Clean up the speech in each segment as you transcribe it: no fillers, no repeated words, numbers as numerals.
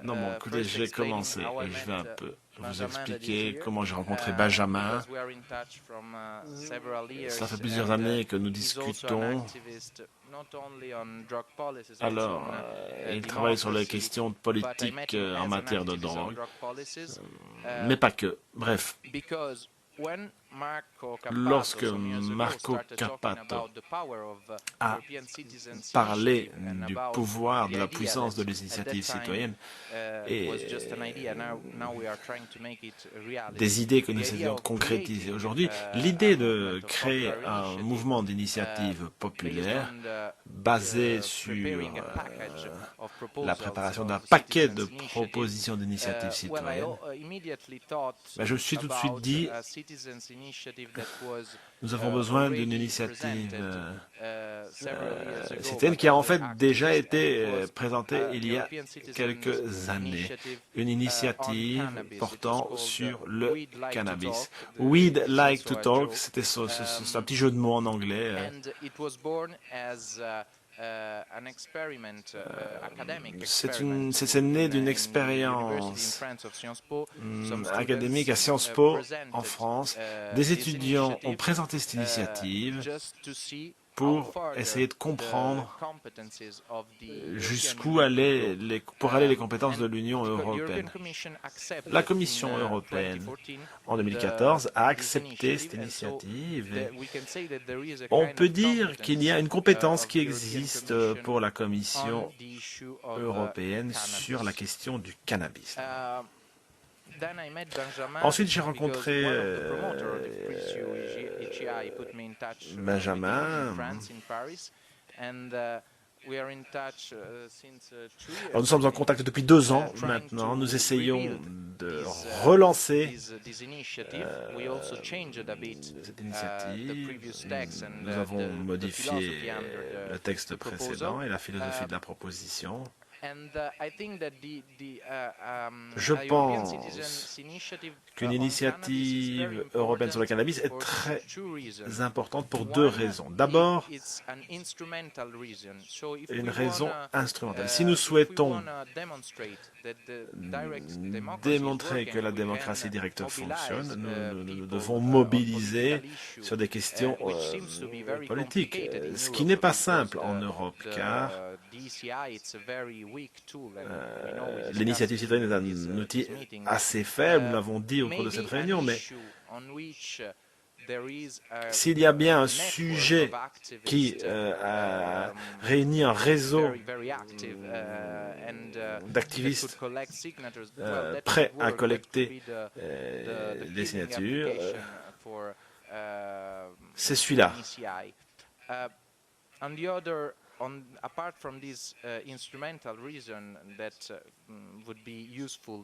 Non, bon, écoutez, je vais commencer et je vais un peu vous expliquer comment j'ai rencontré Benjamin. Ça fait plusieurs années que nous discutons. Alors, il travaille sur les questions politiques en matière de drogue, mais pas que. Bref, lorsque Marco Cappato a parlé du pouvoir, de la puissance de l'initiative citoyenne et des idées que nous essayons de concrétiser aujourd'hui, l'idée de créer un mouvement d'initiative populaire basé sur la préparation d'un paquet de propositions d'initiatives citoyennes, je me suis tout de suite dit, nous avons besoin d'une initiative citoyenne qui a en fait déjà été présentée il y a quelques années. Une initiative portant sur le cannabis. We'd like to talk, c'est un petit jeu de mots en anglais. C'est né d'une expérience académique à Sciences Po en France. Des étudiants ont présenté cette initiative pour essayer de comprendre jusqu'où pour aller les compétences de l'Union européenne. La Commission européenne, en 2014, a accepté cette initiative. On peut dire qu'il y a une compétence qui existe pour la Commission européenne sur la question du cannabis. Ensuite, j'ai rencontré Benjamin. Alors, nous sommes en contact depuis 2 ans maintenant. Nous essayons de relancer cette initiative. Nous avons modifié le texte précédent et la philosophie de la proposition. Je pense qu'une initiative européenne sur le cannabis est très importante pour 2 raisons. D'abord, une raison instrumentale. Si nous souhaitons démontrer que la démocratie directe fonctionne, nous devons mobiliser sur des questions politiques, ce qui n'est pas simple en Europe, car l'initiative citoyenne est un outil assez faible, nous l'avons dit au cours de cette réunion, mais s'il y a bien un sujet qui réunit un réseau d'activistes prêts à collecter les signatures, c'est celui-là.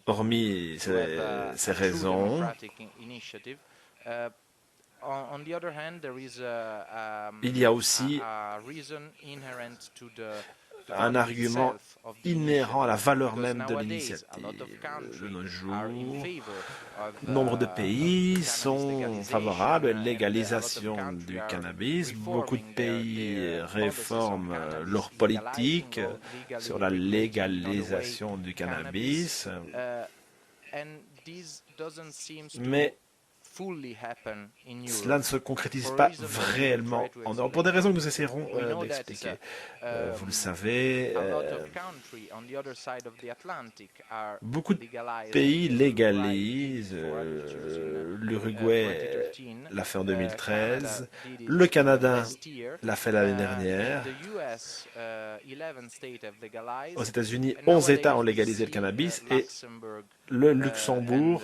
Hormis ces raisons, il y a aussi un argument inhérent à la valeur même de l'initiative. De nos jours, nombre de pays sont favorables à la légalisation du cannabis. Beaucoup de pays réforment leur politique sur la légalisation du cannabis. Mais cela ne se concrétise pas réellement en Europe, pour des raisons que nous essaierons d'expliquer. Vous le savez, beaucoup de pays légalisent. L'Uruguay l'a fait en 2013, le Canada l'a fait l'année dernière. Aux États-Unis, 11 États ont légalisé le cannabis et le Luxembourg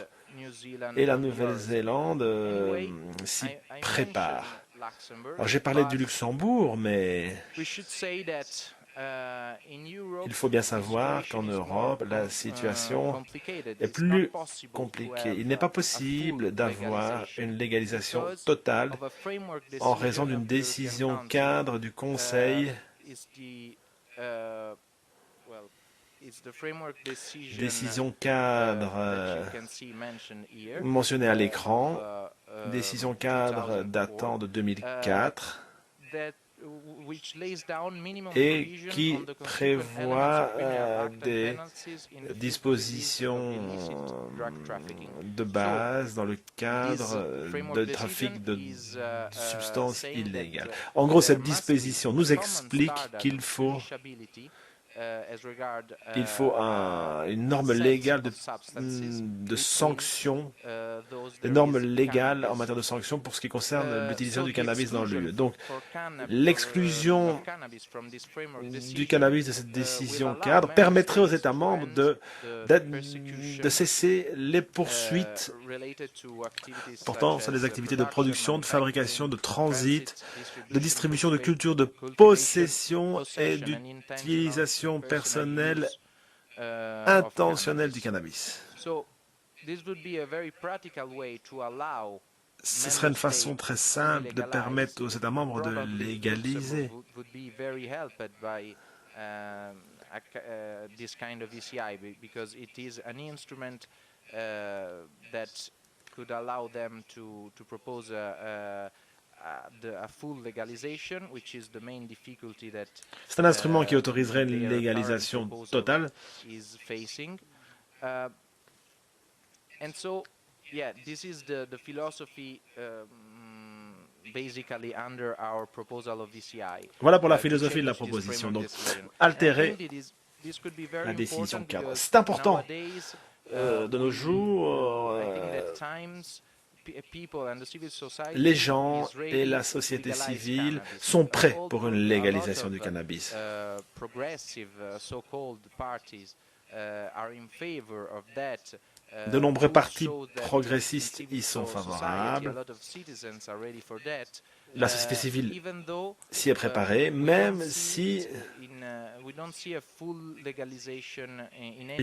et la Nouvelle-Zélande s'y préparent. Alors j'ai parlé du Luxembourg, mais il faut bien savoir qu'en Europe, la situation est plus compliquée. Il n'est pas possible d'avoir une légalisation totale en raison d'une décision cadre du Conseil. Décision cadre mentionnée à l'écran, décision cadre datant de 2004, et qui prévoit des dispositions de base dans le cadre de trafic de substances illégales. En gros, cette disposition nous explique qu'il faut une norme légale de sanctions, des normes légales en matière de sanctions pour ce qui concerne l'utilisation du cannabis dans l'UE. Donc, l'exclusion du cannabis de cette décision cadre permettrait aux États membres de cesser les poursuites portant sur les activités de production, de fabrication, de transit, de distribution, de culture, de possession et d'utilisation personnelle intentionnelle du cannabis. Ce serait une façon très simple de permettre aux États membres de légaliser this kind of ECI because it is an instrument that could allow them to propose a full legalization, which is the main difficulty that c'est un instrument qui autoriserait une légalisation totale. Is facing. And so, yeah, this is the philosophy basically under our proposal of ECI. Voilà pour la philosophie de la proposition. Donc, altérer la décision cadre. C'est important. De nos jours, les gens et la société civile sont prêts pour une légalisation du cannabis. De nombreux partis progressistes y sont favorables. La société civile s'y est préparée, même si il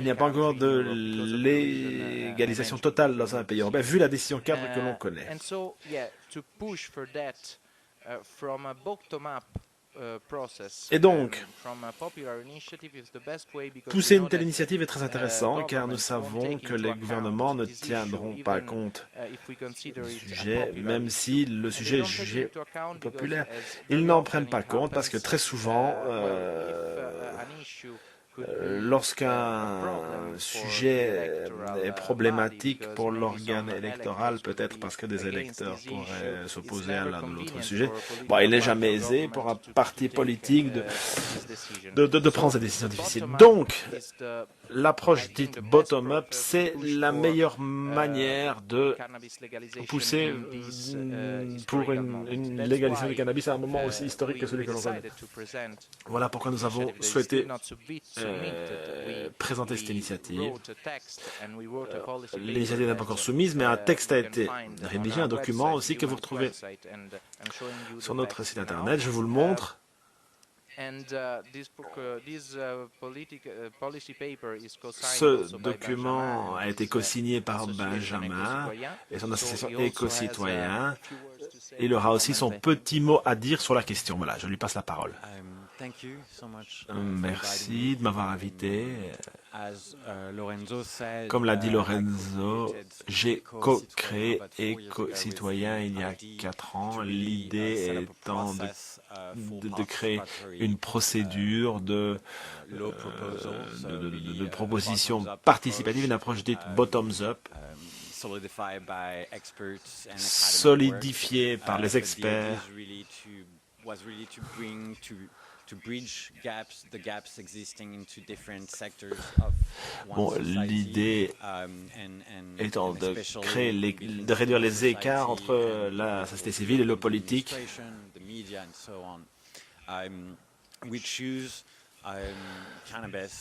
n'y a pas encore de légalisation totale dans un pays européen, vu la décision cadre que l'on connaît. Et donc, pousser une telle initiative est très intéressant car nous savons que les gouvernements ne tiendront pas compte du sujet, même si le sujet est jugé populaire. Ils n'en prennent pas compte parce que très souvent, lorsqu'un sujet est problématique pour l'organe électoral, peut-être parce que des électeurs pourraient s'opposer à l'un ou l'autre sujet, bon, il n'est jamais aisé pour un parti politique de prendre ces décisions difficiles. Donc, l'approche dite bottom-up, c'est la meilleure manière de pousser pour une légalisation du cannabis à un moment aussi historique que celui que l'on connaît. Voilà pourquoi nous avons souhaité présenter cette initiative. L'initiative n'est pas encore soumise, mais un texte a été rédigé, un document aussi que vous retrouvez sur notre site internet. Je vous le montre. Ce document a été co-signé par Benjamin et son association Éco-Citoyens. Il aura aussi son petit mot à dire sur la question. Voilà, je lui passe la parole. Merci de m'avoir invité. Comme l'a dit Lorenzo, j'ai co-créé Éco-Citoyens il y a 4 ans. L'idée étant de créer une procédure de proposition participative, une approche dite bottoms-up, solidifiée par les experts, bon, l'idée étant de réduire les écarts entre la société civile et le politique.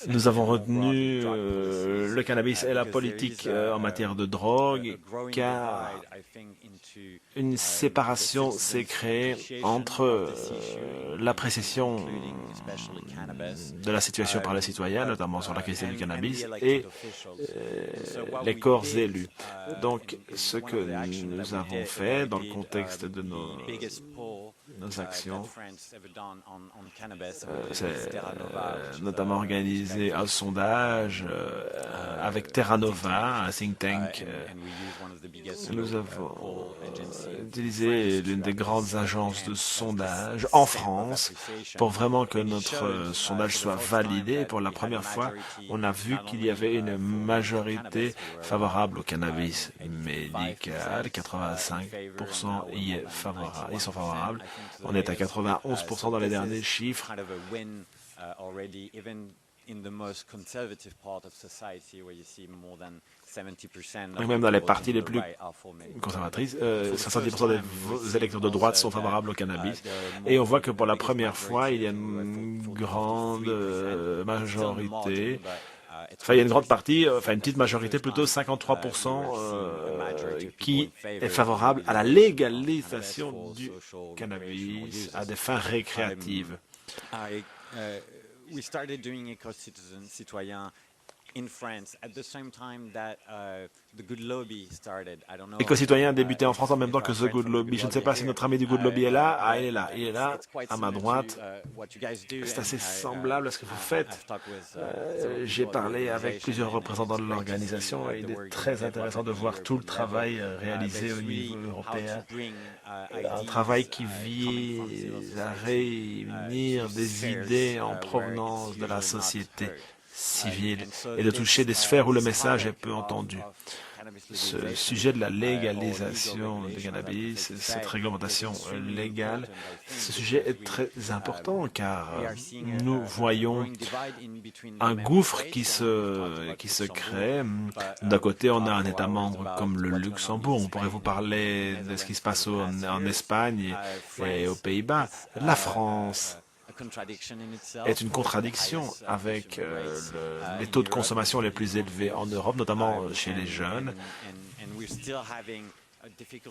Nous avons retenu le cannabis et la politique en matière de drogue, car une séparation s'est créée entre l'appréciation de la situation par les citoyens, notamment sur la question du cannabis, et les corps élus. Donc, ce que nous avons fait dans le contexte de nos actions. C'est notamment organisé un sondage avec Terra Nova, un think tank. Nous avons utilisé l'une des grandes agences de sondage en France pour vraiment que notre sondage soit validé. Pour la première fois, on a vu qu'il y avait une majorité favorable au cannabis médical. 85% y sont favorables. On est à 91% dans les derniers chiffres. Et même dans les parties les plus conservatrices, 70% des électeurs de droite sont favorables au cannabis. Et on voit que pour la première fois, il y a une grande majorité. Enfin, il y a une grande partie, une petite majorité, plutôt 53%, qui est favorable à la légalisation du cannabis à des fins récréatives. We started doing Éco-Citizen Citoyen in France at the same time that the Good Lobby started. I don't know. Éco-Citoyen a débuté en France en même temps que The Good Lobby. Je ne sais pas si notre ami du Good Lobby est là. Ah, il est là. Il est là, à ma droite. C'est assez semblable à ce que vous faites. J'ai parlé avec plusieurs représentants de l'organisation et il est très intéressant de voir tout le travail réalisé au niveau européen. Un travail qui vise à réunir des idées en provenance de la société civile et de toucher des sphères où le message est peu entendu. Ce sujet de la légalisation du cannabis, cette réglementation légale, ce sujet est très important car nous voyons un gouffre qui se crée. D'un côté, on a un État membre comme le Luxembourg. On pourrait vous parler de ce qui se passe en Espagne et aux Pays-Bas. La France est une contradiction avec les taux de consommation les plus élevés en Europe, notamment chez les jeunes.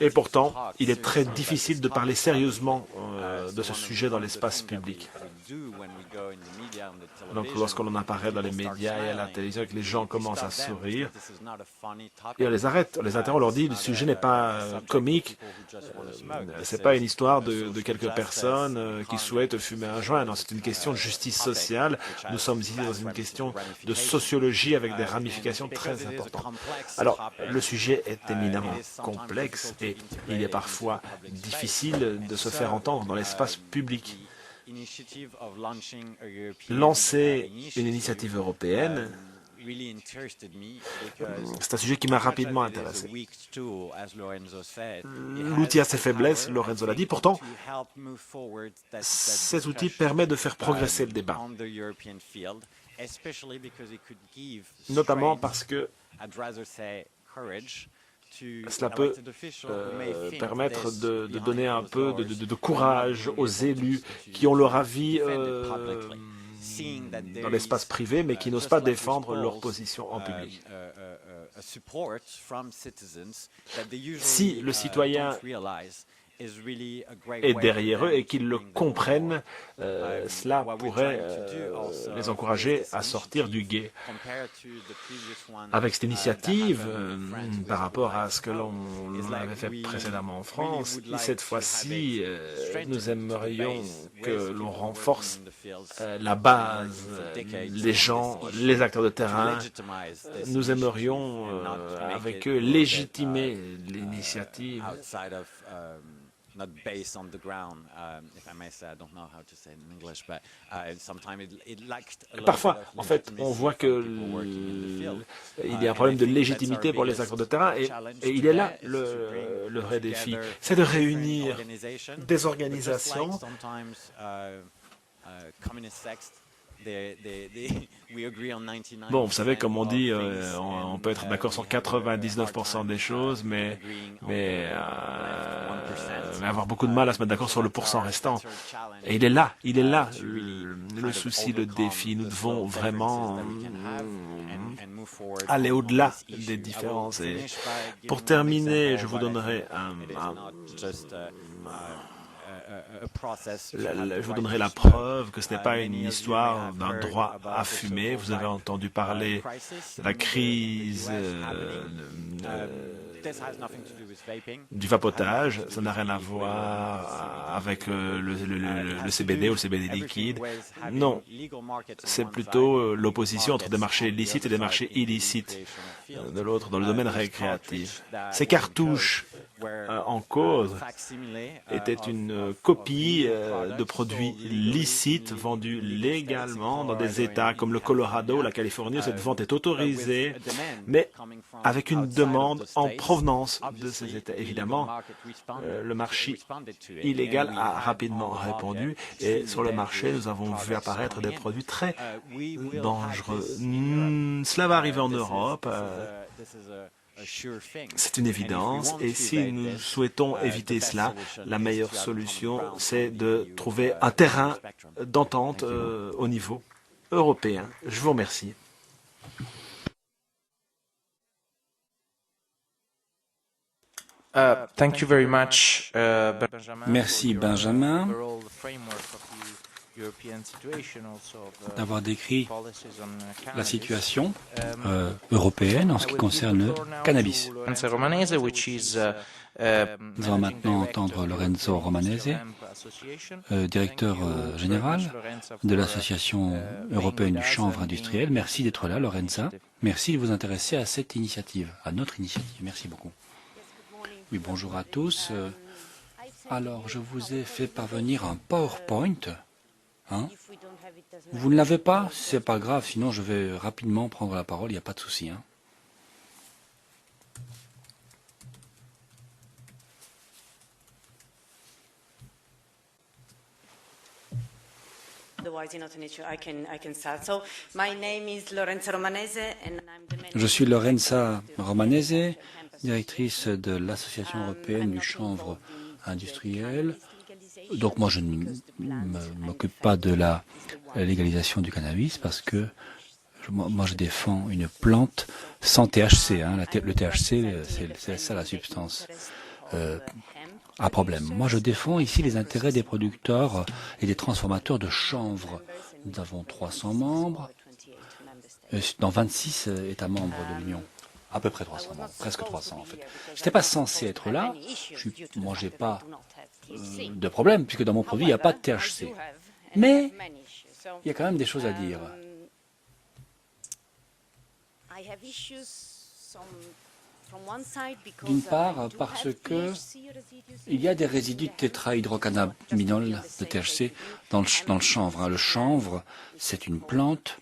Et pourtant, il est très difficile de parler sérieusement de ce sujet dans l'espace public. Donc, lorsqu'on en apparaît dans les médias et à la télévision et que les gens commencent à sourire, et on les arrête, on les interrompt, on leur dit le sujet n'est pas comique, c'est pas une histoire de quelques personnes qui souhaitent fumer un joint. Non, c'est une question de justice sociale. Nous sommes ici dans une question de sociologie avec des ramifications très importantes. Alors, le sujet est éminemment complexe et il est parfois difficile de se faire entendre dans l'espace public. Lancer une initiative européenne, c'est un sujet qui m'a rapidement intéressé. L'outil a ses faiblesses, Lorenzo l'a dit, pourtant, cet outil permet de faire progresser le débat. Notamment parce que cela peut permettre de donner un peu de courage aux élus qui ont leur avis dans l'espace privé, mais qui n'osent pas défendre leur position en public. Si le citoyen est derrière eux et qu'ils le comprennent, cela pourrait les encourager à sortir du gué. Avec cette initiative, par rapport à ce que l'on avait fait précédemment en France, cette fois-ci, nous aimerions que l'on renforce la base, les gens, les acteurs de terrain. Nous aimerions, avec eux, légitimer l'initiative. Not based on the ground, if I may say, I don't know how to say it in English, but sometimes it lacked. Parfois, en fait, on voit que il y a un problème de légitimité pour les acteurs de terrain, et il est là le vrai défi, c'est de réunir des organisations. Bon, vous savez, comme on dit, on peut être d'accord sur 99% des choses, mais avoir beaucoup de mal à se mettre d'accord sur le pourcent restant. Et il est là le souci, le défi. Nous devons vraiment aller au-delà des différences. Et pour terminer, je vous donnerai je vous donnerai la preuve que ce n'est pas une histoire d'un droit à fumer. Vous avez entendu parler de la crise du vapotage. Ça n'a rien à voir avec le CBD ou le CBD liquide. Non, c'est plutôt l'opposition entre des marchés licites et des marchés illicites, de l'autre dans le domaine récréatif. Ces cartouches en cause était une copie de produits licites vendus légalement dans des États comme le Colorado ou la Californie où cette vente est autorisée, mais avec une demande en provenance de ces États. Évidemment, le marché illégal a rapidement répondu et sur le marché, nous avons vu apparaître des produits très dangereux. Cela va arriver en Europe. C'est une évidence et si nous souhaitons éviter cela, la meilleure solution, c'est de trouver un terrain d'entente au niveau européen. Je vous remercie. Thank you very much, Benjamin. Merci Benjamin d'avoir décrit la situation européenne en ce qui concerne le cannabis. Nous allons maintenant entendre Lorenzo Romanese, directeur général de l'Association européenne du chanvre industriel. Merci d'être là, Lorenza. Merci de vous intéresser à cette initiative, à notre initiative. Merci beaucoup. Oui, bonjour à tous. Alors, je vous ai fait parvenir un PowerPoint. Hein? Vous ne l'avez pas? C'est pas grave, sinon je vais rapidement prendre la parole, il n'y a pas de souci. Hein? Je suis Lorenza Romanese, directrice de l'Association européenne du chanvre industriel. Donc moi je ne m'occupe pas de la légalisation du cannabis parce que moi je défends une plante sans THC. Hein. Le THC, c'est ça la substance à problème. Moi je défends ici les intérêts des producteurs et des transformateurs de chanvre. Nous avons 300 membres dans 26 États membres de l'Union. À peu près 300 membres, presque 300 en fait. Je n'étais pas censé être là. Moi j'ai pas de problème, puisque dans mon produit, il n'y a pas de THC. Mais il y a quand même des choses à dire. D'une part, parce que il y a des résidus de tétrahydrocannabinol, de THC, dans le chanvre. Le chanvre, c'est une plante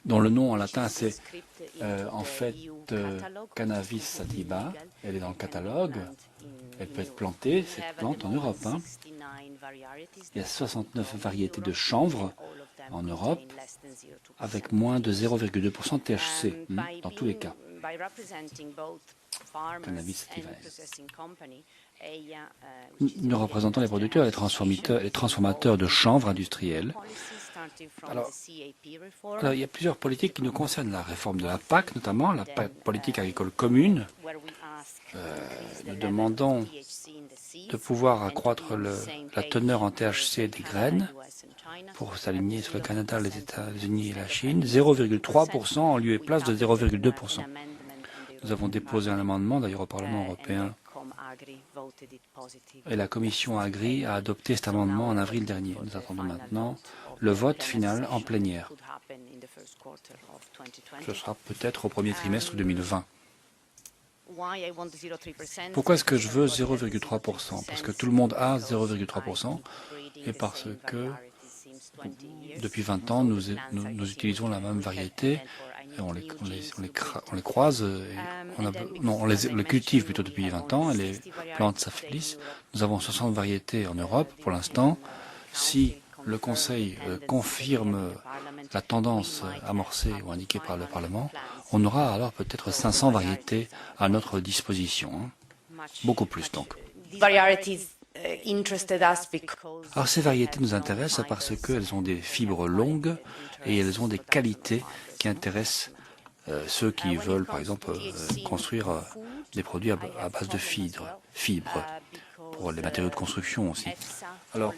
dont le nom en latin c'est en fait Cannabis sativa. Elle est dans le catalogue. Elle peut être plantée, cette plante, en Europe. Hein. Il y a 69 variétés de chanvre en Europe, avec moins de 0,2% de THC, dans tous les cas. Cannabis sativa. Nous représentons les producteurs et les transformateurs de chanvre industriel. Alors, il y a plusieurs politiques qui nous concernent. La réforme de la PAC, notamment, la politique agricole commune. Nous demandons de pouvoir accroître la teneur en THC des graines pour s'aligner sur le Canada, les États-Unis et la Chine. 0,3% en lieu et place de 0,2%. Nous avons déposé un amendement, d'ailleurs, au Parlement européen. Et la commission Agri a adopté cet amendement en avril dernier. Nous attendons maintenant le vote final en plénière. Ce sera peut-être au premier trimestre 2020. Pourquoi est-ce que je veux 0,3%? Parce que tout le monde a 0,3% et parce que depuis 20 ans, nous utilisons la même variété. Et on les croise, on les cultive plutôt depuis 20 ans, et les plantes s'affaiblissent. Nous avons 60 variétés en Europe pour l'instant. Si le Conseil confirme la tendance amorcée ou indiquée par le Parlement, on aura alors peut-être 500 variétés à notre disposition. Hein. Beaucoup plus donc. Alors ces variétés nous intéressent parce qu'elles ont des fibres longues et elles ont des qualités qui intéressent ceux qui veulent par exemple construire des produits à base de fibres, pour les matériaux de construction aussi. Alors,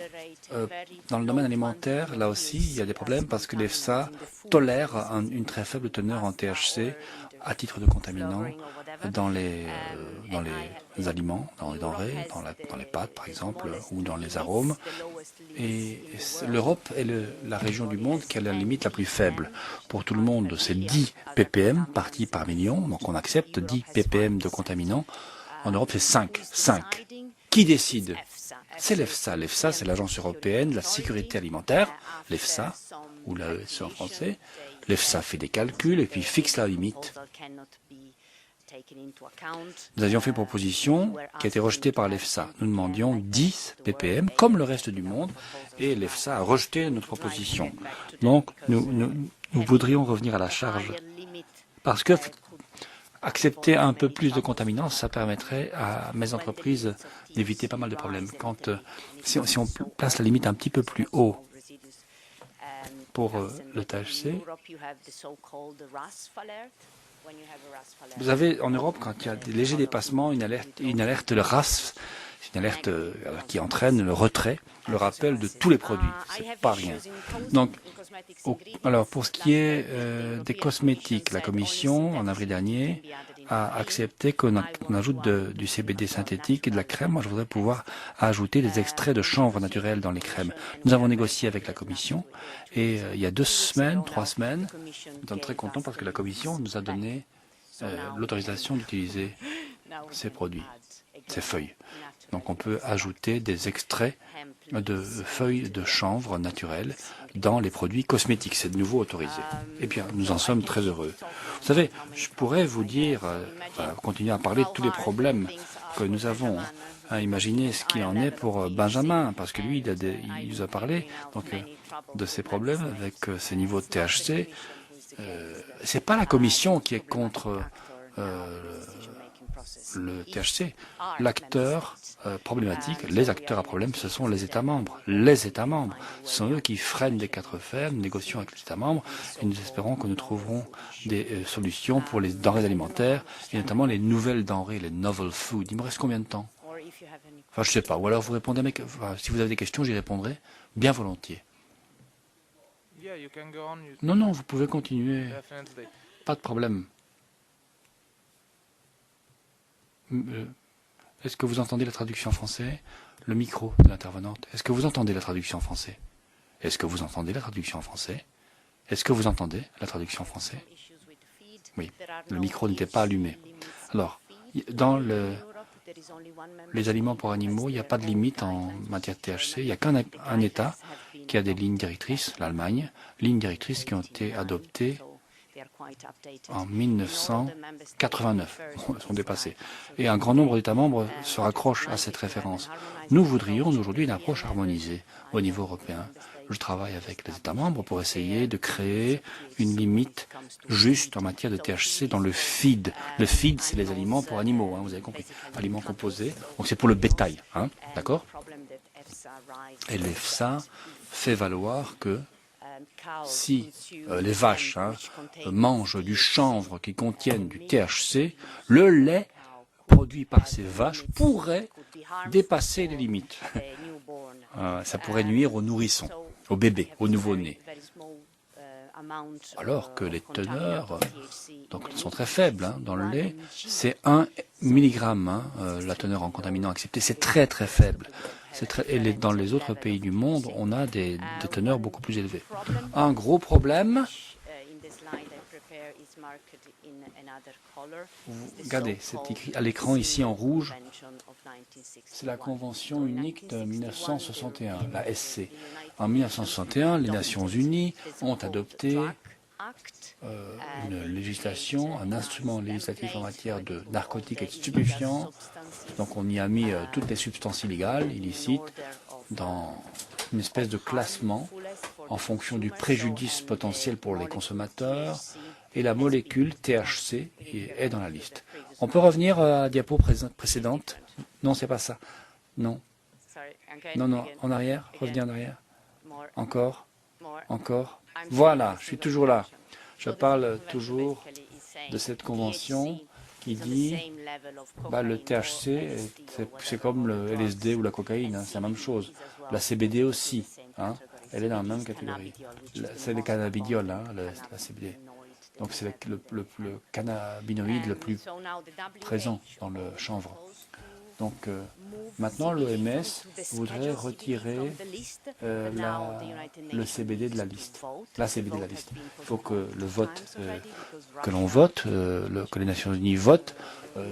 dans le domaine alimentaire, là aussi, il y a des problèmes parce que l'EFSA tolère une très faible teneur en THC à titre de contaminant dans les aliments, dans les denrées, dans les pâtes par exemple, ou dans les arômes. Et l'Europe est la région du monde qui a la limite la plus faible. Pour tout le monde, c'est 10 ppm parties par million, donc on accepte 10 ppm de contaminants. En Europe, c'est 5. Qui décide? C'est l'EFSA. L'EFSA, c'est l'Agence européenne de la sécurité alimentaire, l'EFSA, ou l'AESE en français. L'EFSA fait des calculs et puis fixe la limite. Nous avions fait une proposition qui a été rejetée par l'EFSA. Nous demandions 10 ppm, comme le reste du monde, et l'EFSA a rejeté notre proposition. Donc, nous voudrions revenir à la charge, parce que accepter un peu plus de contaminants, ça permettrait à mes entreprises d'éviter pas mal de problèmes. Si on place la limite un petit peu plus haut pour le THC, vous avez en Europe, quand il y a des légers dépassements, une alerte de RAS, une alerte qui entraîne le retrait, le rappel de tous les produits. C'est pas rien. Donc, alors pour ce qui est des cosmétiques, la Commission, en avril dernier, a accepté qu'on ajoute du CBD synthétique et de la crème. Moi, je voudrais pouvoir ajouter des extraits de chanvre naturel dans les crèmes. Nous avons négocié avec la Commission et il y a 3 semaines, nous sommes très contents parce que la Commission nous a donné l'autorisation d'utiliser ces produits, ces feuilles. Donc on peut ajouter des extraits de feuilles de chanvre naturelles dans les produits cosmétiques. C'est de nouveau autorisé. Eh bien, nous en sommes très heureux. Vous savez, je pourrais vous dire, continuer à parler de tous les problèmes que nous avons. Imaginez ce qu'il en est pour Benjamin, parce que lui, il nous a parlé de ses problèmes avec ses niveaux de THC. C'est pas la Commission qui est contre le THC. L'acteur problématique, les acteurs à problème, ce sont les États membres. Les États membres sont eux qui freinent des 4 fers, négocions avec les États membres, et nous espérons que nous trouverons des solutions pour les denrées alimentaires, et notamment les nouvelles denrées, les novel food. Il me reste combien de temps? Enfin, je sais pas. Ou alors vous répondez à mes... si vous avez des questions, j'y répondrai bien volontiers. Non, vous pouvez continuer. Pas de problème. Est-ce que vous entendez la traduction en français? Le micro de l'intervenante. Est-ce que vous entendez la traduction en français? Est-ce que vous entendez la traduction en français? Est-ce que vous entendez la traduction en français? Oui, le micro n'était pas allumé. Alors, dans les aliments pour animaux, il n'y a pas de limite en matière de THC. Il n'y a qu'un État qui a des lignes directrices, l'Allemagne, lignes directrices qui ont été adoptées en 1989, elles sont dépassées. Et un grand nombre d'États membres se raccrochent à cette référence. Nous voudrions aujourd'hui une approche harmonisée au niveau européen. Je travaille avec les États membres pour essayer de créer une limite juste en matière de THC dans le feed. Le feed, c'est les aliments pour animaux, vous avez compris. Aliments composés, donc c'est pour le bétail, d'accord? Et l'EFSA fait valoir que si les vaches mangent du chanvre qui contienne du THC, le lait produit par ces vaches pourrait dépasser les limites. Ça pourrait nuire aux nourrissons, aux bébés, aux nouveau-nés. Alors que les teneurs sont très faibles dans le lait, c'est 1 milligramme, la teneur en contaminants acceptés, c'est très très faible. Et dans les autres pays du monde, on a des teneurs beaucoup plus élevées. Un gros problème, regardez, c'est écrit à l'écran ici en rouge, c'est la Convention unique de 1961, la SC. En 1961, les Nations Unies ont adopté une législation, un instrument législatif en matière de narcotiques et de stupéfiants. Donc on y a mis toutes les substances illégales, illicites, dans une espèce de classement en fonction du préjudice potentiel pour les consommateurs, et la molécule THC est dans la liste. On peut revenir à la diapo précédente? Non, c'est pas ça. Non. Non, en arrière. Revenez en arrière. Encore. Voilà, je suis toujours là. Je parle toujours de cette convention qui dit le THC, c'est comme le LSD ou la cocaïne, c'est la même chose. La CBD aussi, elle est dans la même catégorie. C'est le cannabidiol, la CBD. Donc c'est le cannabinoïde le plus présent dans le chanvre. Donc maintenant l'OMS voudrait retirer le CBD de la liste. La CBD de la liste. Il faut que le vote, que l'on vote, que les Nations Unies votent.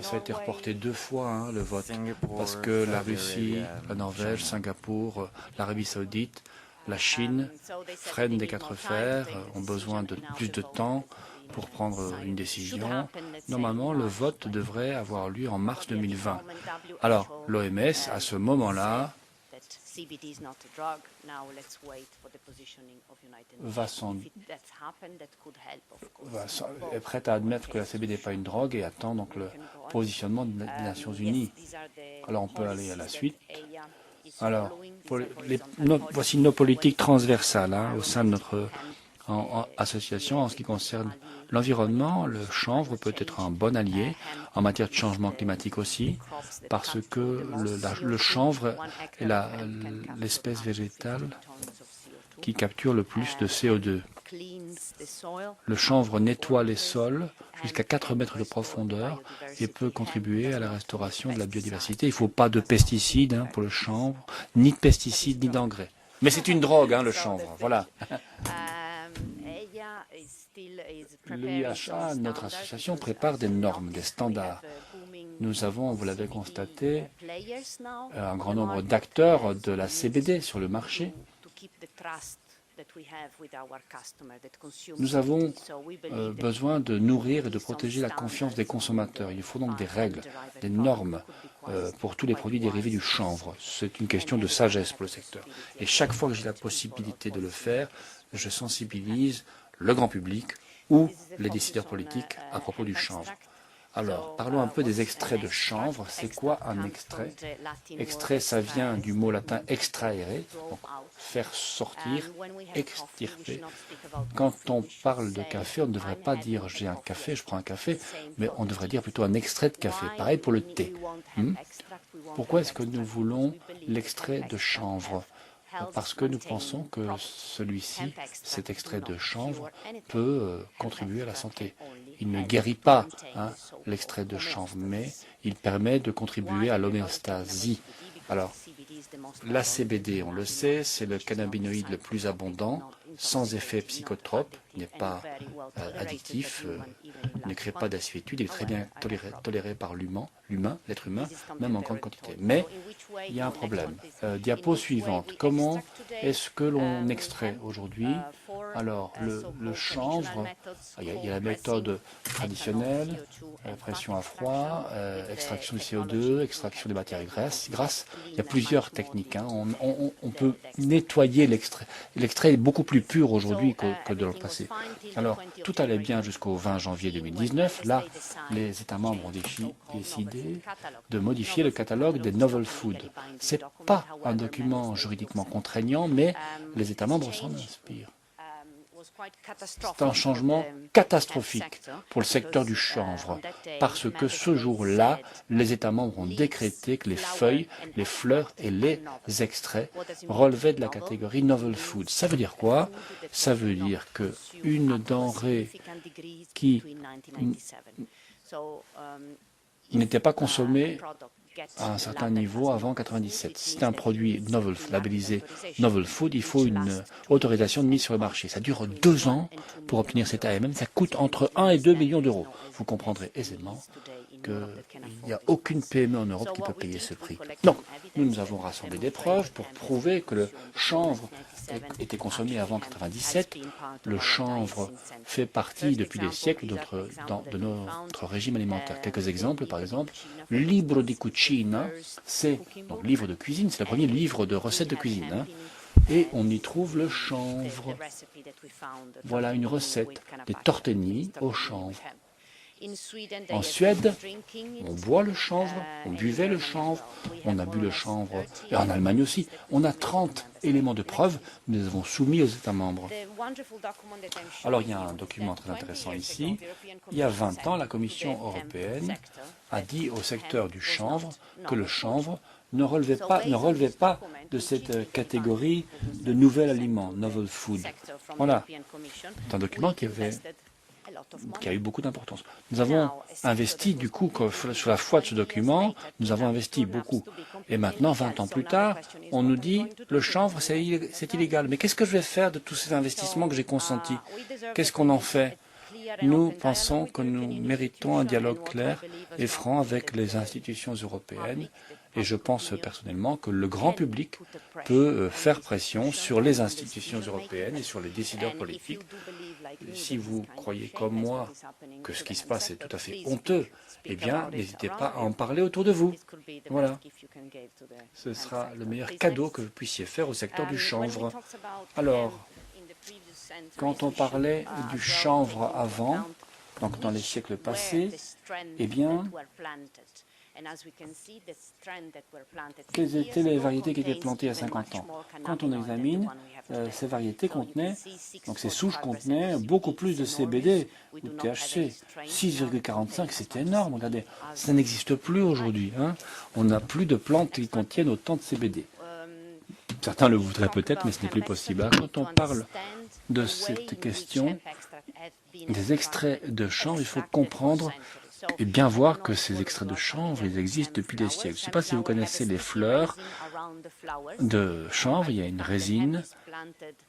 Ça a été reporté 2 fois hein, le vote, parce que la Russie, la Norvège, Singapour, l'Arabie Saoudite, la Chine freinent des 4 fers, ont besoin de plus de temps pour prendre une décision. Normalement, le vote devrait avoir lieu en mars 2020. Alors, l'OMS, à ce moment-là, est prête à admettre que la CBD n'est pas une drogue et attend donc le positionnement des Nations Unies. Alors, on peut aller à la suite. Alors, voici nos politiques transversales hein, au sein de notre association en ce qui concerne l'environnement. Le chanvre peut être un bon allié en matière de changement climatique aussi, parce que le chanvre est l'espèce végétale qui capture le plus de CO2. Le chanvre nettoie les sols jusqu'à 4 mètres de profondeur et peut contribuer à la restauration de la biodiversité. Il ne faut pas de pesticides hein, pour le chanvre, ni de pesticides, ni d'engrais. Mais c'est une drogue, hein, le chanvre, voilà. L'IHA, notre association, prépare des normes, des standards. Nous avons, vous l'avez constaté, un grand nombre d'acteurs de la CBD sur le marché. Nous avons besoin de nourrir et de protéger la confiance des consommateurs. Il faut donc des règles, des normes pour tous les produits dérivés du chanvre. C'est une question de sagesse pour le secteur. Et chaque fois que j'ai la possibilité de le faire, je sensibilise le grand public ou les décideurs politiques à propos du chanvre. Alors, parlons un peu des extraits de chanvre. C'est quoi un extrait? Extrait, ça vient du mot latin extraere, donc faire sortir, extirper. Quand on parle de café, on ne devrait pas dire j'ai un café, je prends un café, mais on devrait dire plutôt un extrait de café. Pareil pour le thé. Pourquoi est-ce que nous voulons l'extrait de chanvre? Parce que nous pensons que celui-ci, cet extrait de chanvre, peut contribuer à la santé. Il ne guérit pas hein, l'extrait de chanvre, mais il permet de contribuer à l'homéostasie. Alors, la CBD, on le sait, c'est le cannabinoïde le plus abondant, sans effet psychotrope, il n'est pas addictif, il ne crée pas d'asphytude, il est très bien toléré par l'être humain, même en grande quantité. Mais il y a un problème. Diapo suivante. Comment est-ce que l'on extrait aujourd'hui? Alors, le chanvre, il y a la méthode traditionnelle, pression à froid, extraction du CO2, extraction des matières grasses. Il y a plusieurs techniques. Hein. On peut nettoyer l'extrait. L'extrait est beaucoup plus pur aujourd'hui que dans le passé. Alors, tout allait bien jusqu'au 20 janvier 2019. Là, les États membres ont décidé de modifier le catalogue des novel foods. Ce n'est pas un document juridiquement contraignant, mais les États membres s'en inspirent. C'est un changement catastrophique pour le secteur du chanvre, parce que ce jour-là, les États membres ont décrété que les feuilles, les fleurs et les extraits relevaient de la catégorie novel food. Ça veut dire quoi? Ça veut dire qu'une denrée qui n'était pas consommée à un certain niveau avant 1997. Si c'est un produit labellisé Novel Food, il faut une autorisation de mise sur le marché. Ça dure 2 ans pour obtenir cet AMM. Ça coûte entre 1 et 2 millions d'euros. Vous comprendrez aisément qu'il n'y a aucune PME en Europe qui peut payer ce prix. Donc, nous avons rassemblé des preuves pour prouver que le chanvre était consommé avant 1997. Le chanvre fait partie depuis des siècles de notre régime alimentaire. Quelques exemples, par exemple, Libro di Cucina, c'est donc livre de cuisine, c'est le premier livre de recettes de cuisine. Hein, et on y trouve le chanvre. Voilà une recette des tortellini au chanvre. En Suède, on boit le chanvre, on buvait le chanvre, on a bu le chanvre, et en Allemagne aussi. On a 30 éléments de preuve, nous les avons soumis aux États membres. Alors il y a un document très intéressant ici. Il y a 20 ans, la Commission européenne a dit au secteur du chanvre que le chanvre ne relevait pas de cette catégorie de nouvel aliment, novel food. Voilà. C'est un document qui avait qui a eu beaucoup d'importance. Nous avons investi, du coup, sur la foi de ce document, nous avons investi beaucoup. Et maintenant, 20 ans plus tard, on nous dit, le chanvre, c'est illégal. Mais qu'est-ce que je vais faire de tous ces investissements que j'ai consentis? Qu'est-ce qu'on en fait? Nous pensons que nous méritons un dialogue clair et franc avec les institutions européennes. Et je pense personnellement que le grand public peut faire pression sur les institutions européennes et sur les décideurs politiques. Si vous croyez comme moi que ce qui se passe est tout à fait honteux, eh bien, n'hésitez pas à en parler autour de vous. Voilà. Ce sera le meilleur cadeau que vous puissiez faire au secteur du chanvre. Alors, quand on parlait du chanvre avant, donc dans les siècles passés, eh bien, quelles étaient les variétés qui étaient plantées à 50 ans? Quand on examine, ces variétés contenaient, donc ces souches contenaient beaucoup plus de CBD ou de THC. 6,45, c'est énorme, regardez. Ça n'existe plus aujourd'hui. Hein. On n'a plus de plantes qui contiennent autant de CBD. Certains le voudraient peut-être, mais ce n'est plus possible. Quand on parle de cette question des extraits de chanvre, il faut comprendre et bien voir que ces extraits de chanvre, ils existent depuis des siècles. Je ne sais pas si vous connaissez les fleurs de chanvre, il y a une résine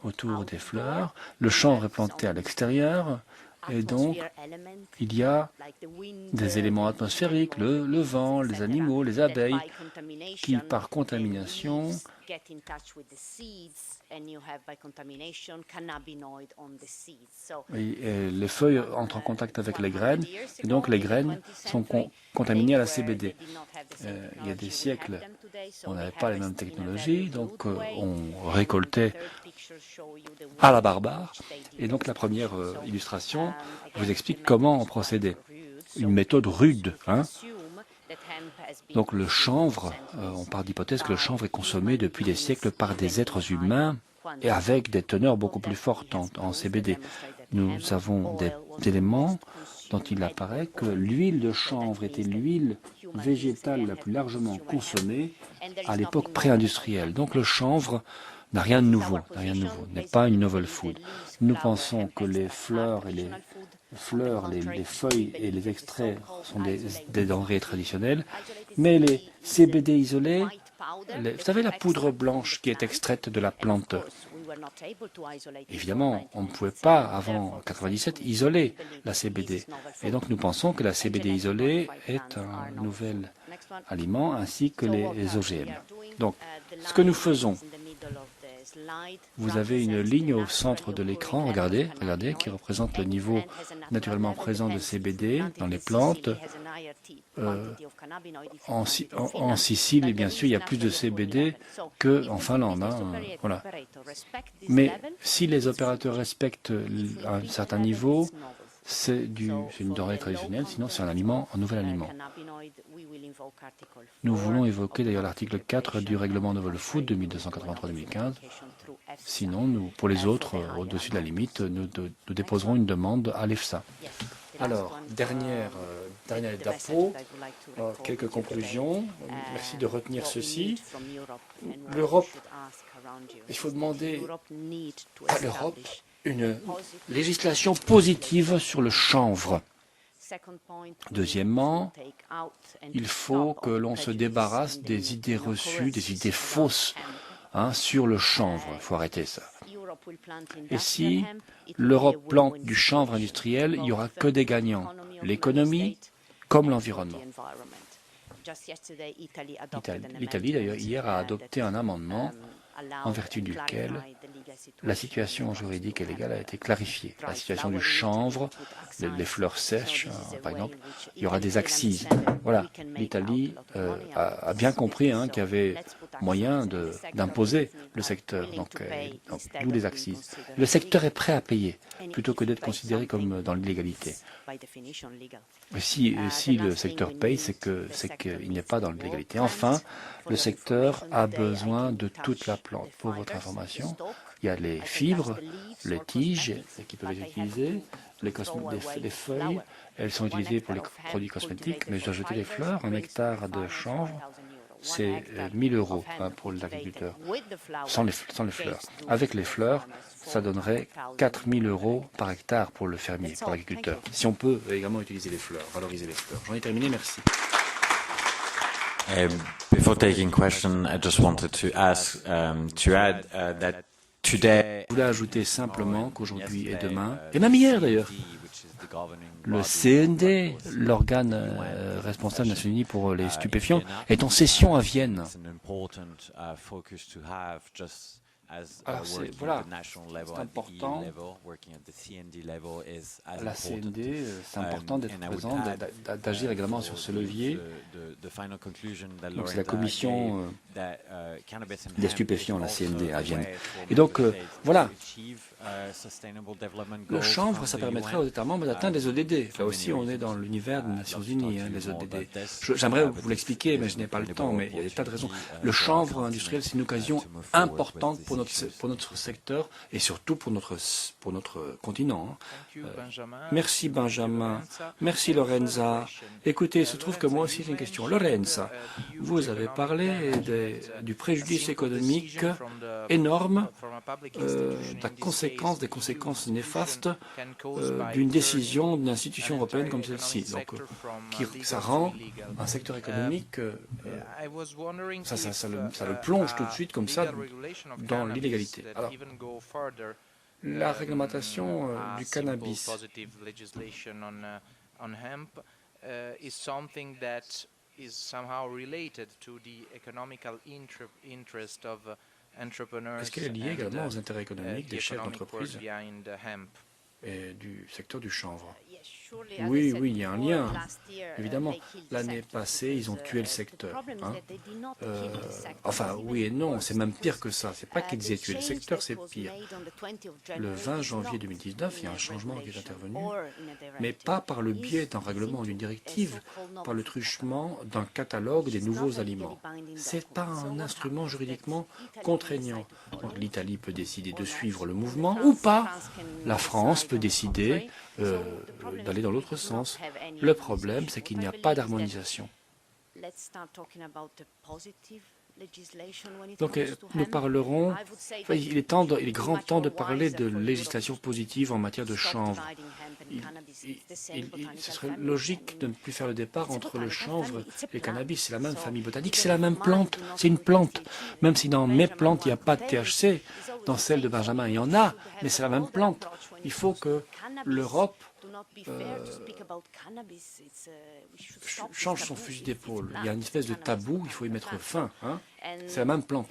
autour des fleurs. Le chanvre est planté à l'extérieur et donc il y a des éléments atmosphériques, le vent, les animaux, les abeilles, qui par contamination et les feuilles entrent en contact avec les graines, et donc les graines sont contaminées à la CBD. Il y a des siècles, on n'avait pas les mêmes technologies, donc on récoltait à la barbare, et donc la première illustration vous explique comment on procédait. Une méthode rude. Hein. Donc le chanvre, on part d'hypothèse que le chanvre est consommé depuis des siècles par des êtres humains et avec des teneurs beaucoup plus fortes en CBD. Nous avons des éléments dont il apparaît que l'huile de chanvre était l'huile végétale la plus largement consommée à l'époque pré-industrielle. Donc le chanvre n'a rien de nouveau, n'est pas une novel food. Nous pensons que les fleurs et les feuilles et les extraits sont des denrées traditionnelles, mais les CBD isolés, vous savez la poudre blanche qui est extraite de la plante. Évidemment, on ne pouvait pas, avant 1997, isoler la CBD. Et donc nous pensons que la CBD isolée est un nouvel aliment, ainsi que les OGM. Donc, ce que nous faisons, vous avez une ligne au centre de l'écran, regardez, qui représente le niveau naturellement présent de CBD dans les plantes. En Sicile, et bien sûr, il y a plus de CBD qu'en Finlande. Hein, voilà. Mais si les opérateurs respectent un certain niveau, c'est une denrée traditionnelle, sinon c'est un nouvel aliment. Nous voulons évoquer d'ailleurs l'article 4 du règlement Novel Food de 1283-2015. Sinon, pour les autres, au-dessus de la limite, nous déposerons une demande à l'EFSA. Alors, dernière diapo, quelques conclusions. Merci de retenir ceci. L'Europe, il faut demander à l'Europe une législation positive sur le chanvre. Deuxièmement, il faut que l'on se débarrasse des idées reçues, des idées fausses sur le chanvre. Il faut arrêter ça. Et si l'Europe plante du chanvre industriel, il n'y aura que des gagnants, l'économie comme l'environnement. L'Italie, d'ailleurs, hier a adopté un amendement en vertu duquel la situation juridique et légale a été clarifiée. La situation du chanvre, les fleurs sèches, par exemple, il y aura des accises. Voilà, l'Italie a bien compris qu'il y avait moyen d'imposer le secteur, donc d'où les accises. Le secteur est prêt à payer, plutôt que d'être considéré comme dans l'illégalité. Si le secteur paye, c'est qu'il n'est pas dans l'illégalité. Enfin, le secteur a besoin de toute la plante. Pour votre information, il y a les fibres, les tiges qui peuvent être utilisées, les feuilles, elles sont utilisées pour les produits cosmétiques, mais je dois ajouter les fleurs. Un hectare de chanvre, c'est 1 000 € pour l'agriculteur, sans les fleurs. Avec les fleurs, ça donnerait 4 000 € par hectare pour le fermier, pour l'agriculteur. Si on peut également utiliser les fleurs, valoriser les fleurs. J'en ai terminé, merci. Before taking question, I just wanted to ask, to add that today. Je voulais ajouter simplement qu'aujourd'hui et demain, et même hier d'ailleurs, le CND, l'organe responsable des Nations Unies pour les stupéfiants, est en session à Vienne. Alors voilà, c'est important, à la CND, c'est important d'être présent, d'agir également sur ce levier. Donc c'est la commission des stupéfiants, la CND à Vienne. Et donc voilà, le chanvre, ça permettrait aux États membres d'atteindre les ODD. Là aussi, on est dans l'univers des Nations Unies, les ODD. J'aimerais vous l'expliquer, mais je n'ai pas le temps, mais il y a des tas de raisons. Le chanvre industriel, c'est une occasion importante pour notre secteur et surtout pour notre continent. Merci Benjamin, merci Lorenza. Écoutez, il se trouve que moi aussi j'ai une question. Lorenza, vous avez parlé du préjudice économique énorme, des conséquences néfastes d'une décision d'une institution européenne comme celle-ci. Donc, ça rend un secteur économique, ça le plonge tout de suite comme ça dans l'illégalité. Alors, la réglementation du cannabis est-ce qu'elle est liée également aux intérêts économiques des chefs d'entreprise et du secteur du chanvre? Oui, il y a un lien. Évidemment, l'année passée, ils ont tué le secteur. Enfin, oui et non, c'est même pire que ça. C'est pas qu'ils aient tué le secteur, c'est pire. Le 20 janvier 2019, il y a un changement qui est intervenu, mais pas par le biais d'un règlement ou d'une directive, par le truchement d'un catalogue des nouveaux aliments. C'est pas un instrument juridiquement contraignant. L'Italie peut décider de suivre le mouvement ou pas. La France peut décider d'aller dans l'autre sens. Le problème, c'est qu'il n'y a pas d'harmonisation. Donc, nous parlerons, il est grand temps de parler de législation positive en matière de chanvre. Ce serait logique de ne plus faire le départ entre le chanvre et le cannabis. C'est la même famille botanique, c'est la même plante, c'est une plante. Même si dans mes plantes, il n'y a pas de THC, dans celle de Benjamin, il y en a, mais c'est la même plante. Il faut que l'Europe change son fusil d'épaule. Il y a une espèce de tabou, il faut y mettre fin. C'est la même plante.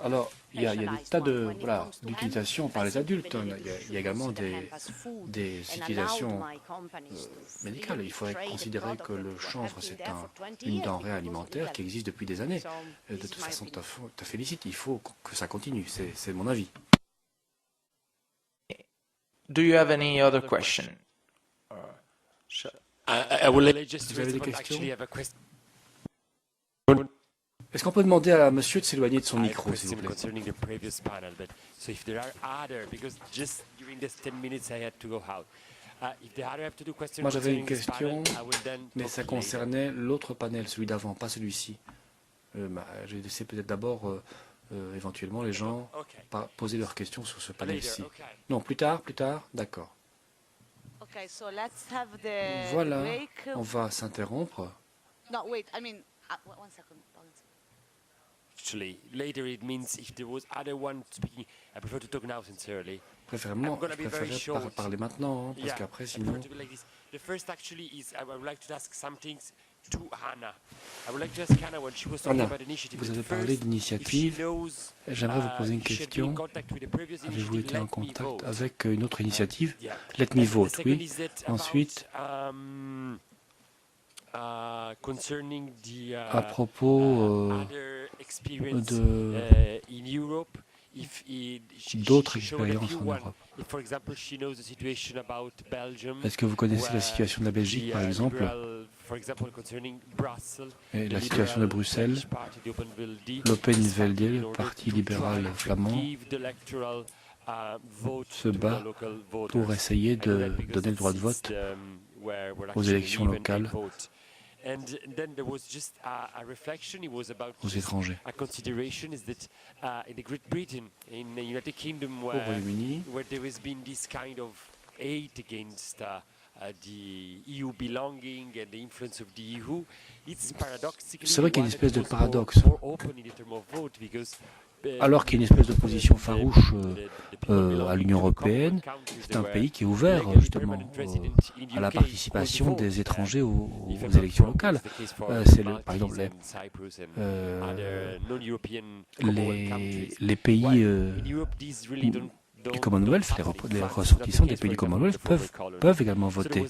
Alors, il y a des tas d'utilisations par les adultes. Il y a également des utilisations médicales. Il faudrait considérer que le chanvre, c'est une denrée alimentaire qui existe depuis des années. De toute façon, tu as félicité. Il faut que ça continue. C'est mon avis. Do you have any other question? Vous avez des questions? Est-ce qu'on peut demander à monsieur de s'éloigner de son micro, s'il vous plaît? Moi, j'avais une question, mais ça concernait l'autre panel, celui d'avant, pas celui-ci. Je vais laisser peut-être d'abord, éventuellement, les gens poser leurs questions sur ce panel-ci. Non, plus tard, d'accord. Voilà, on va s'interrompre. Préférément, je préférerais parler maintenant, parce qu'après, sinon... Anna, vous avez parlé d'initiative. J'aimerais vous poser une question. Avez-vous été en contact avec une autre initiative? Let Me Vote, oui. Ensuite, à propos d'autres expériences en Europe. Est-ce que vous connaissez la situation de la Belgique, par exemple, et la situation de Bruxelles, l'Open VLD, le Parti libéral flamand, se bat pour essayer de donner le droit de vote aux élections locales aux étrangers. Au Royaume-Uni, c'est vrai qu'il y a une espèce de paradoxe. Alors qu'il y a une espèce d'opposition farouche à l'Union européenne, c'est un pays qui est ouvert justement à la participation des étrangers aux élections locales. C'est par exemple les pays du Commonwealth, les ressortissants des pays du Commonwealth peuvent également voter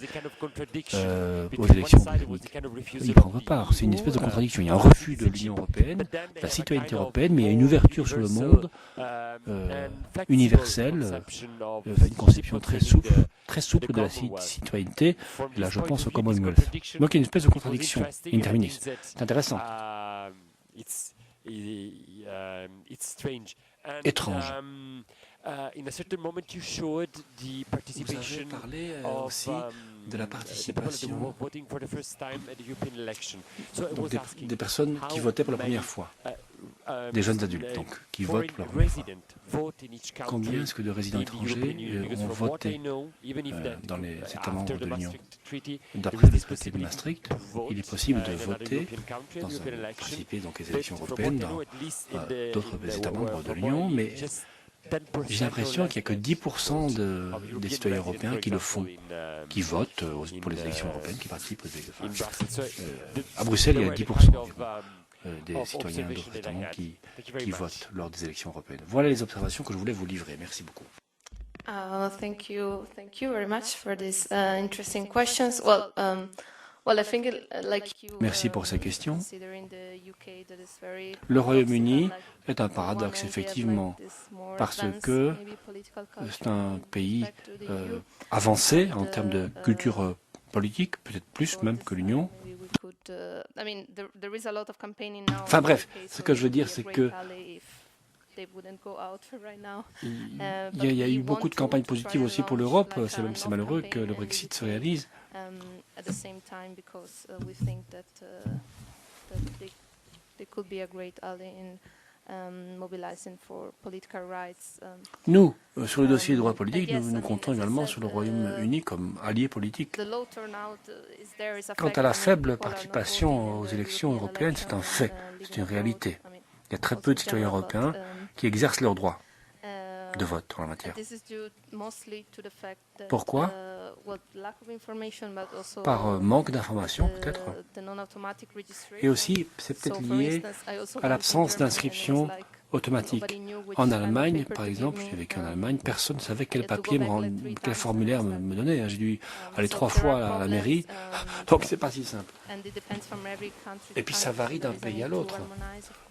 aux élections britanniques. Ils prennent part. C'est une espèce de contradiction. Il y a un refus de l'Union européenne, de la citoyenneté européenne, mais il y a une ouverture sur le monde universelle, une conception très souple de la citoyenneté. Et là, je pense au Commonwealth. Donc il y a une espèce de contradiction. Interminis. C'est intéressant. Étrange. Vous avez parlé aussi de la participation donc des personnes qui votaient pour la première fois, des jeunes adultes donc, qui votent pour la première fois. Combien est-ce que de résidents étrangers ont voté dans les États membres de l'Union? D'après le traité de Maastricht, il est possible de voter, participer donc aux élections européennes dans d'autres États membres de l'Union, mais j'ai l'impression qu'il n'y a que 10% des citoyens européens qui le font, qui votent pour les élections européennes, qui participent aux élections. À Bruxelles, il y a 10% des citoyens d'autres États membres qui votent lors des élections européennes. Voilà les observations que je voulais vous livrer. Merci beaucoup. Thank you very much for these interesting questions. Well, I think, merci pour ces questions. Le Royaume-Uni est un paradoxe, effectivement, parce que c'est un pays avancé en termes de culture politique, peut-être plus même que l'Union. Enfin bref, ce que je veux dire, c'est que il y a eu beaucoup de campagnes positives aussi pour l'Europe. C'est malheureux que le Brexit se réalise. Nous, sur le dossier des droits politiques, nous comptons également sur le Royaume-Uni comme allié politique. Quant à la faible participation aux élections européennes, c'est un fait, c'est une réalité. Il y a très peu de citoyens européens qui exercent leurs droits de vote en la matière. Pourquoi? Par manque d'informations, peut-être. Et aussi, c'est peut-être lié à l'absence d'inscription automatique. En Allemagne, par exemple, j'ai vécu en Allemagne, personne ne savait quel papier, quel formulaire me donner. J'ai dû aller 3 fois à la mairie, donc c'est pas si simple. Et puis ça varie d'un pays à l'autre.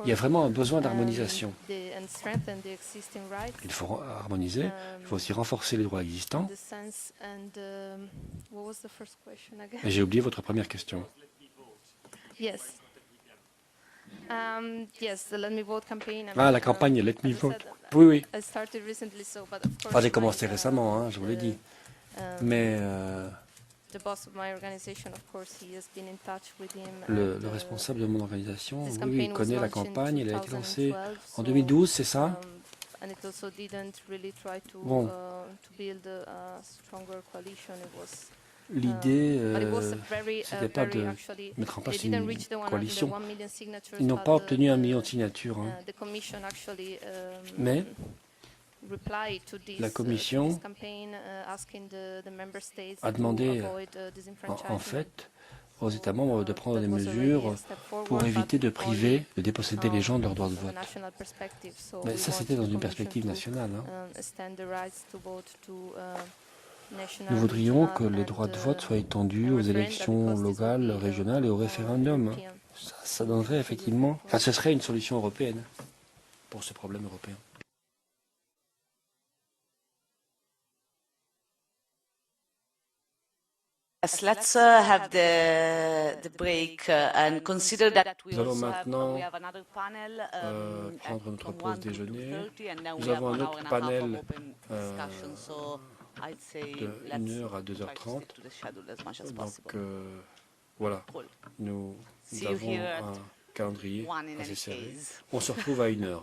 Il y a vraiment un besoin d'harmonisation. Il faut harmoniser, il faut aussi renforcer les droits existants. Et j'ai oublié votre première question. Ah, la campagne Let Me Vote. Oui, oui. Enfin, j'ai commencé récemment, hein, je vous l'ai dit. Mais le responsable de mon organisation, oui, il connaît la campagne, elle a été lancée en 2012, c'est ça? Bon. L'idée, c'était pas de mettre en place une coalition. Ils n'ont pas obtenu 1 million de signatures. Hein. Mais la Commission a demandé, en fait, aux États membres de prendre des mesures pour éviter de priver, de déposséder les gens de leur droit de vote. Mais ça, c'était dans une perspective nationale. Hein. Nous voudrions que les droits de vote soient étendus aux élections locales, régionales et au référendum. Ça donnerait effectivement... Enfin, ce serait une solution européenne pour ce problème européen. Yes, let's have the break and consider that we Nous allons also maintenant we have another panel prendre notre from pause 1 to déjeuner. 2:30 and then Nous we have avons un 1 hour autre and a half of panel open discussion. So I'd say de let's 1 heure à try to 2h30. stick to the schedule as much as Donc possible. voilà, Cool. nous See you avons here at un calendrier 1 in assez any serré. case. On se retrouve à 1h.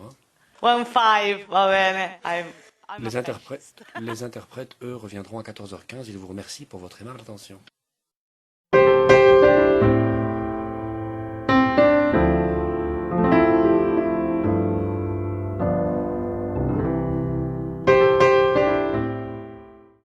1:05, va bene. I'm Les interprètes, eux, reviendront à 14h15. Ils vous remercient pour votre aimable attention.